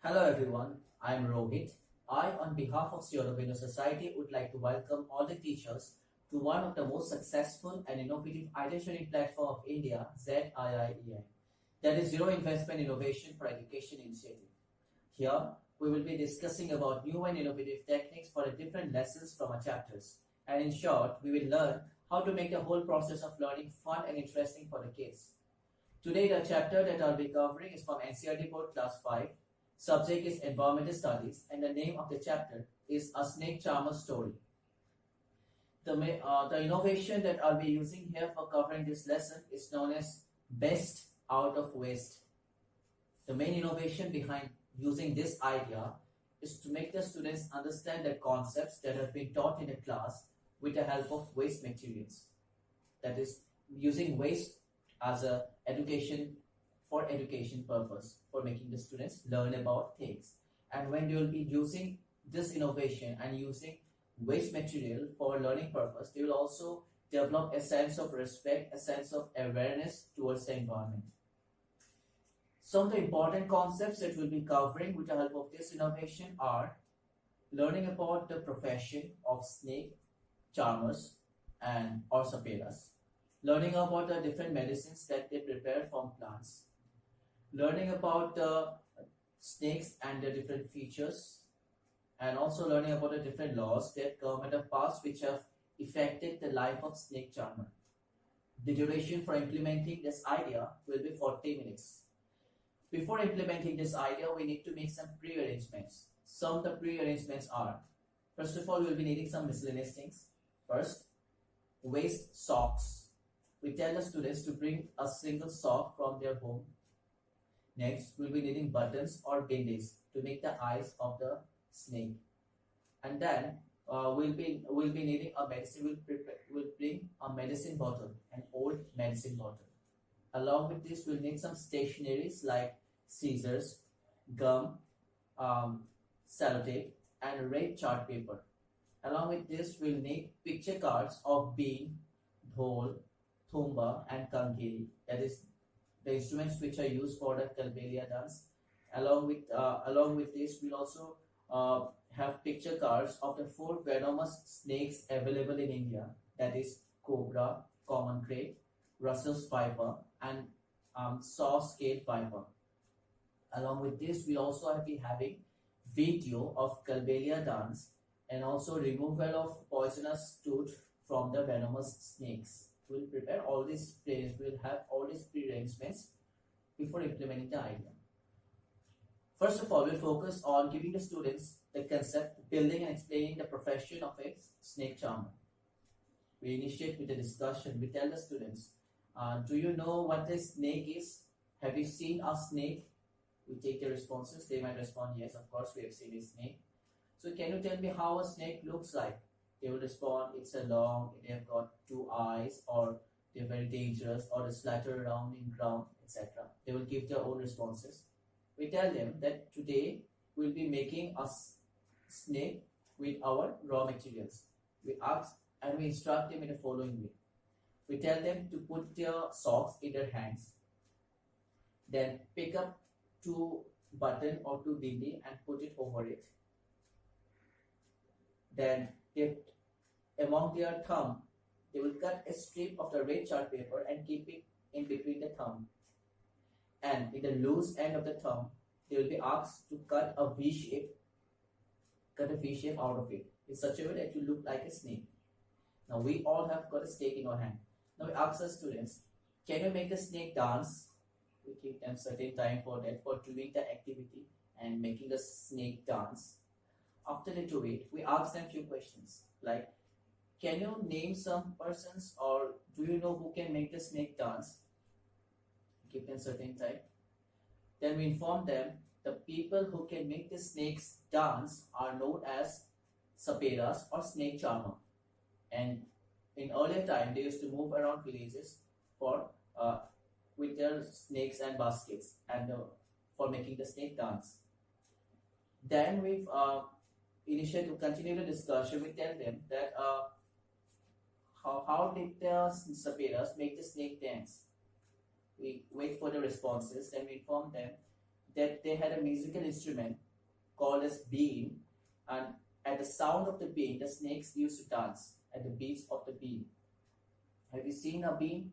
Hello everyone, I am Rohit. I, on behalf of Seattle Society, would like to welcome all the teachers to one of the most successful and innovative IT training platform of India, ZIIEI, that is Zero Investment Innovation for Education Initiative. Here, we will be discussing about new and innovative techniques for the different lessons from our chapters. And in short, we will learn how to make the whole process of learning fun and interesting for the kids. Today, the chapter that I'll be covering is from NCERT Board Class 5. Subject is Environmental Studies, and the name of the chapter is A Snake Charmer Story. The innovation that I'll be using here for covering this lesson is known as Best Out of Waste. The main innovation behind using this idea is to make the students understand the concepts that have been taught in the class with the help of waste materials. That is, using waste as a education purpose, for making the students learn about things. And when they will be using this innovation and using waste material for learning purpose, they will also develop a sense of respect, a sense of awareness towards the environment. Some of the important concepts that we'll be covering with the help of this innovation are learning about the profession of snake charmers and or saperas, learning about the different medicines that they prepare from plants, learning about the snakes and their different features, and also learning about the different laws that government have passed which have affected the life of snake charmer. The duration for implementing this idea will be 40 minutes. Before implementing this idea, we need to make some pre-arrangements. Some of the pre-arrangements are, first of all, we will be needing some miscellaneous things. First, waste socks. We tell the students to bring a single sock from their home. Next, we'll be needing buttons or bindis to make the eyes of the snake. And then we'll be needing a medicine. We'll bring a medicine bottle, an old medicine bottle. Along with this, we'll need some stationeries like scissors, gum, sellotape, and red chart paper. Along with this, we'll need picture cards of bean, dhol, thumba, and kankiri. That is the instruments which are used for the Kalbelia dance. Along with this, we'll also have picture cards of the 4 venomous snakes available in India. That is cobra, common krait, Russell's viper, and saw scale viper. Along with this, we'll also be having video of Kalbelia dance and also removal of poisonous tooth from the venomous snakes. We'll prepare all these we'll have all these pre-arrangements before implementing the idea. First of all, we'll focus on giving the students the concept, building and explaining the profession of a snake charmer. We initiate with a discussion. We tell the students, do you know what a snake is? Have you seen a snake? We take their responses. They might respond, yes, of course, we have seen a snake. So can you tell me how a snake looks like? They will respond, it's a long, they have got 2 eyes, or they're very dangerous, or they splatter around in ground, etc. They will give their own responses. We tell them that today we'll be making a snake with our raw materials. We ask and we instruct them in the following way. We tell them to put their socks in their hands. Then pick up 2 button or 2 bindi and put it over it. Then among their thumb, they will cut a strip of the red chart paper and keep it in between the thumb. And in the loose end of the thumb, they will be asked to cut a V shape out of it in such a way that you look like a snake. Now we all have got a snake in our hand. Now we ask the students, can you make the snake dance? We give them certain time for that, for doing the activity and making the snake dance. After they do it, we ask them few questions like, can you name some persons, or do you know who can make the snake dance? Give them certain time. Then we inform them the people who can make the snakes dance are known as saperas or snake charmer. And in earlier time, they used to move around villages for with their snakes and baskets and for making the snake dance. Then we've initiate to continue the discussion. We tell them that how did the saperas make the snake dance? We wait for the responses, then we inform them that they had a musical instrument called as bean, and at the sound of the bean, the snakes used to dance at the beats of the bean. Have you seen a bean?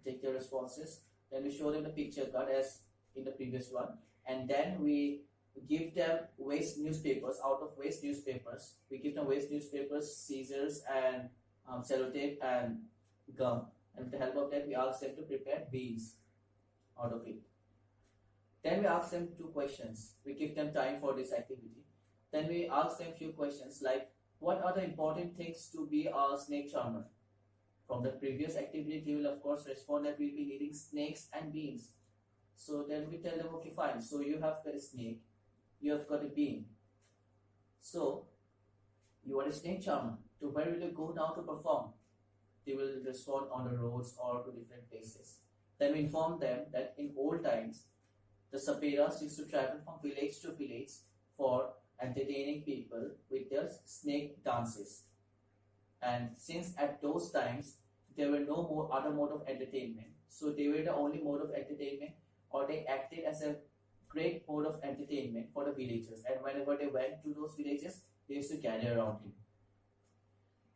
Take your responses. Then we show them the picture card as in the previous one, and then we give them waste newspapers. Out of waste newspapers, we give them waste newspapers, scissors, and sellotape and gum. And with the help of that, we ask them to prepare beans out of it. Then we ask them 2 questions. We give them time for this activity. Then we ask them few questions like, what are the important things to be a snake charmer? From the previous activity, they will of course respond that we'll be needing snakes and beans. So then we tell them, okay, fine. So you have got a snake, you have got a bean. So you are a snake charmer. To where will you go now to perform? They will respond on the roads or to different places. Then we inform them that in old times, the saperas used to travel from village to village for entertaining people with their snake dances. And since at those times there were no more other mode of entertainment, so they were the only mode of entertainment, or they acted as a great mode of entertainment for the villagers. And whenever they went to those villages, they used to gather around him.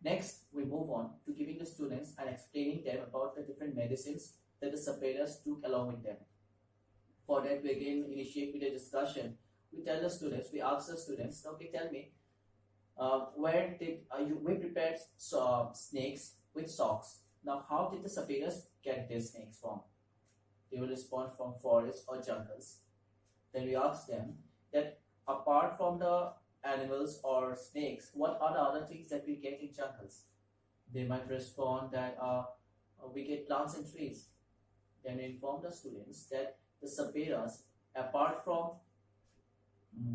Next, we move on to giving the students and explaining them about the different medicines that the saperas took along with them. For that, we again initiate with a discussion. We tell the students, we ask the students, okay, tell me, where did we prepared snakes with socks? Now, how did the saperas get their snakes from? They will respond from forests or jungles. Then we ask them that apart from the animals or snakes, what are the other things that we get in jungles? They might respond that we get plants and trees. Then we inform the students that the saperas, apart from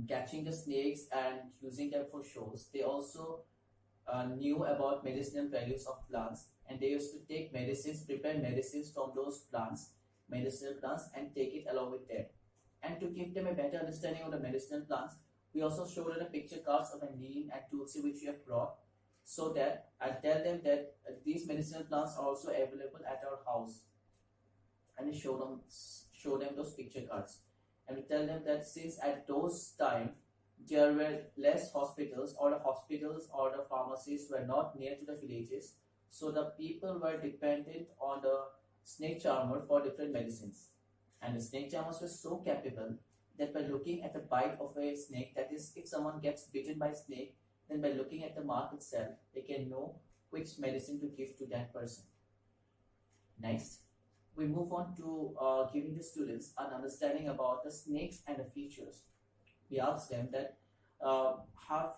catching the snakes and using them for shows, they also knew about medicinal values of plants, and they used to take medicines, prepare medicines from those plants, medicinal plants, and take it along with them. And to give them a better understanding of the medicinal plants, we also show them the picture cards of a neem and tulsi which we have brought, so that I tell them that these medicinal plants are also available at our house, and we show them those picture cards. And we tell them that since at those time there were less hospitals, or the hospitals or the pharmacies were not near to the villages, so the people were dependent on the snake charmer for different medicines. And the snake charmers were so capable that by looking at the bite of a snake, that is, if someone gets bitten by a snake, then by looking at the mark itself, they can know which medicine to give to that person. Next, we move on to giving the students an understanding about the snakes and the features. We ask them that, are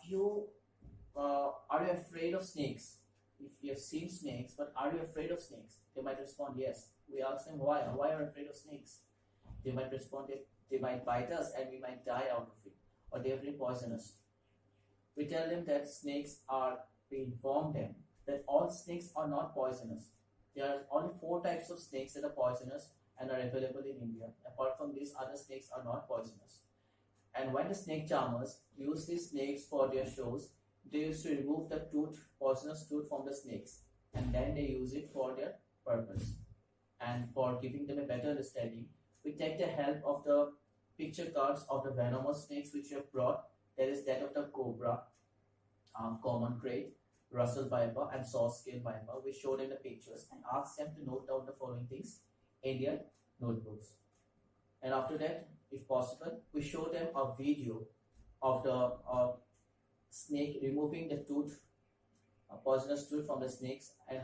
you afraid of snakes? If you have seen snakes, but are you afraid of snakes? They might respond yes. We ask them why. Why are you afraid of snakes? They might respond that they might bite us and we might die out of it, or they are very poisonous. We tell them that we inform them that all snakes are not poisonous. There are only 4 types of snakes that are poisonous and are available in India. Apart from these, other snakes are not poisonous. And when the snake charmers use these snakes for their shows, they used to remove the poisonous tooth from the snakes, and then they use it for their purpose. And for giving them a better understanding, we take the help of the picture cards of the venomous snakes which we have brought. There is that of the cobra, common crate, Russell viper, and saw-scale viper. We show them the pictures and ask them to note down the following things in their notebooks. And after that, if possible, we show them a video of the snake removing the poisonous tooth from the snakes, and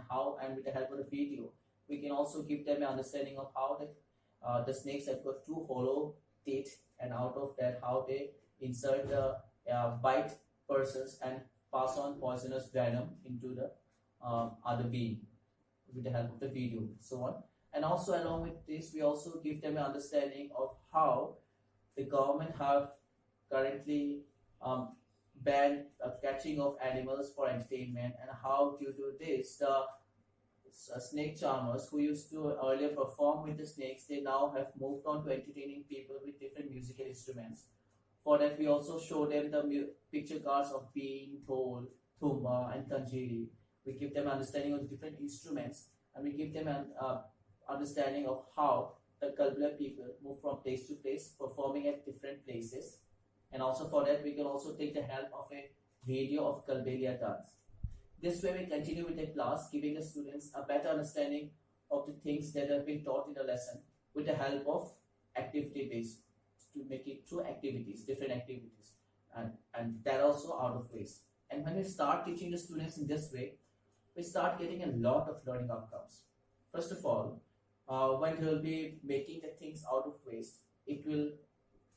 with the help of the video, we can also give them an understanding of how the snakes have got 2 hollow teeth, and out of that, how they insert the bite persons and pass on poisonous venom into the other being with the help of the video, so on. And also along with this, we also give them an understanding of how the government have currently banned catching of animals for entertainment, and how due to this the snake charmers who used to earlier perform with the snakes, they now have moved on to entertaining people with different musical instruments. For that, we also show them the picture cards of bean, dhol, thumba, and kanjiri. We give them understanding of different instruments, and we give them an understanding of how the Kalbila people move from place to place, performing at different places. And also for that, we can also take the help of a video of Kalbelia dance. This way, we continue with the class, giving the students a better understanding of the things that have been taught in the lesson with the help of activity based to make it two activities, different activities, and that also out of waste. And when we start teaching the students in this way, we start getting a lot of learning outcomes. First of all, when they will be making the things out of waste, it will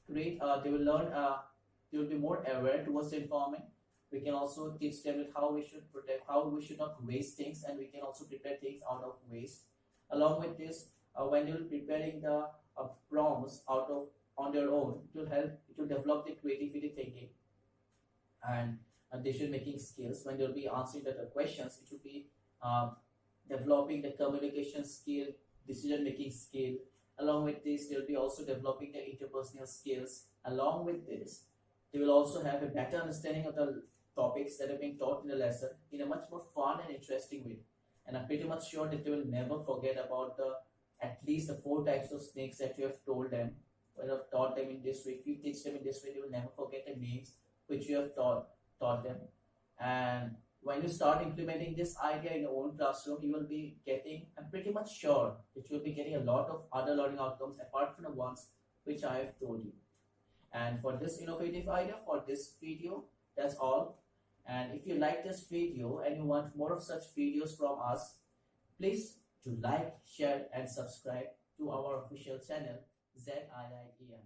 create, they will learn, they will be more aware towards the environment. We can also teach them with how we should protect, how we should not waste things, and we can also prepare things out of waste. Along with this, when you're preparing the prompts out of on their own, it will help, it will develop the creativity thinking and decision making skills. When they'll be answering the questions, it will be developing the communication skill, decision making skill. Along with this, they'll be also developing the interpersonal skills. Along with this, they will also have a better understanding of the topics that are being taught in the lesson in a much more fun and interesting way. And I'm pretty much sure that they will never forget about the at least the 4 types of snakes that you have told them, when you have taught them in this way. If you teach them in this way, they will never forget the names which you have taught them. And when you start implementing this idea in your own classroom, you will be getting, I'm pretty much sure that you will be getting a lot of other learning outcomes apart from the ones which I have told you. And for this innovative idea, for this video, that's all. And if you like this video and you want more of such videos from us, please do like, share and subscribe to our official channel ZIIEM.